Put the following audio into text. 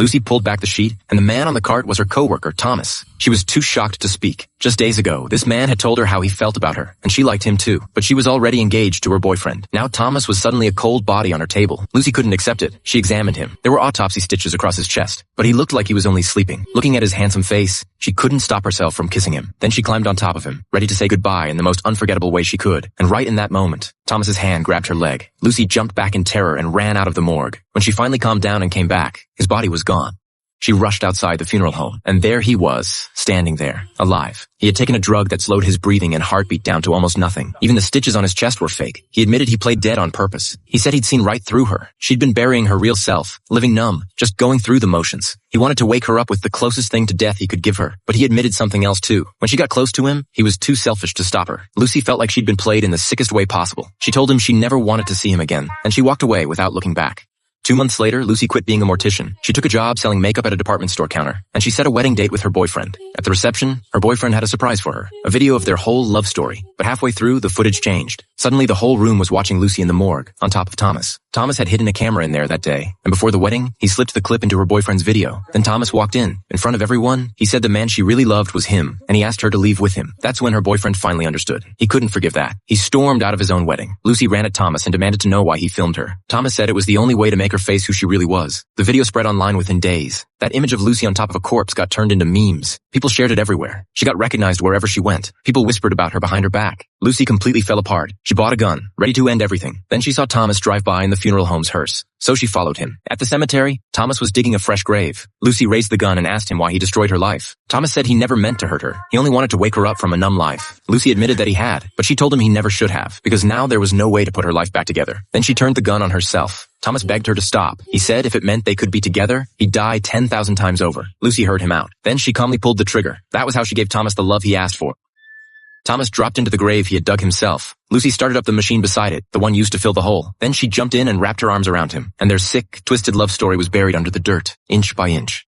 Lucy pulled back the sheet, and the man on the cart was her coworker, Thomas. She was too shocked to speak. Just days ago, this man had told her how he felt about her, and she liked him too, but she was already engaged to her boyfriend. Now Thomas was suddenly a cold body on her table. Lucy couldn't accept it. She examined him. There were autopsy stitches across his chest, but he looked like he was only sleeping. Looking at his handsome face, she couldn't stop herself from kissing him. Then she climbed on top of him, ready to say goodbye in the most unforgettable way she could. And right in that moment, Thomas's hand grabbed her leg. Lucy jumped back in terror and ran out of the morgue. When she finally calmed down and came back, his body was gone. She rushed outside the funeral home, and there he was, standing there, alive. He had taken a drug that slowed his breathing and heartbeat down to almost nothing. Even the stitches on his chest were fake. He admitted he played dead on purpose. He said he'd seen right through her. She'd been burying her real self, living numb, just going through the motions. He wanted to wake her up with the closest thing to death he could give her, but he admitted something else too. When she got close to him, he was too selfish to stop her. Lucy felt like she'd been played in the sickest way possible. She told him she never wanted to see him again, and she walked away without looking back. 2 months later, Lucy quit being a mortician. She took a job selling makeup at a department store counter, and she set a wedding date with her boyfriend. At the reception, her boyfriend had a surprise for her, a video of their whole love story. But halfway through, the footage changed. Suddenly, the whole room was watching Lucy in the morgue, on top of Thomas. Thomas had hidden a camera in there that day, and before the wedding, he slipped the clip into her boyfriend's video. Then Thomas walked in front of everyone. He said the man she really loved was him, and he asked her to leave with him. That's when her boyfriend finally understood. He couldn't forgive that. He stormed out of his own wedding. Lucy ran at Thomas and demanded to know why he filmed her. Thomas said it was the only way to make her face who she really was. The video spread online within days. That image of Lucy on top of a corpse got turned into memes. People shared it everywhere. She got recognized wherever she went. People whispered about her behind her back. Lucy completely fell apart. She bought a gun, ready to end everything. Then she saw Thomas drive by in the funeral home's hearse. So she followed him. At the cemetery, Thomas was digging a fresh grave. Lucy raised the gun and asked him why he destroyed her life. Thomas said he never meant to hurt her. He only wanted to wake her up from a numb life. Lucy admitted that he had, but she told him he never should have, because now there was no way to put her life back together. Then she turned the gun on herself. Thomas begged her to stop. He said if it meant they could be together, he'd die 10,000 times over. Lucy heard him out. Then she calmly pulled the trigger. That was how she gave Thomas the love he asked for. Thomas dropped into the grave he had dug himself. Lucy started up the machine beside it, the one used to fill the hole. Then she jumped in and wrapped her arms around him, and their sick, twisted love story was buried under the dirt, inch by inch.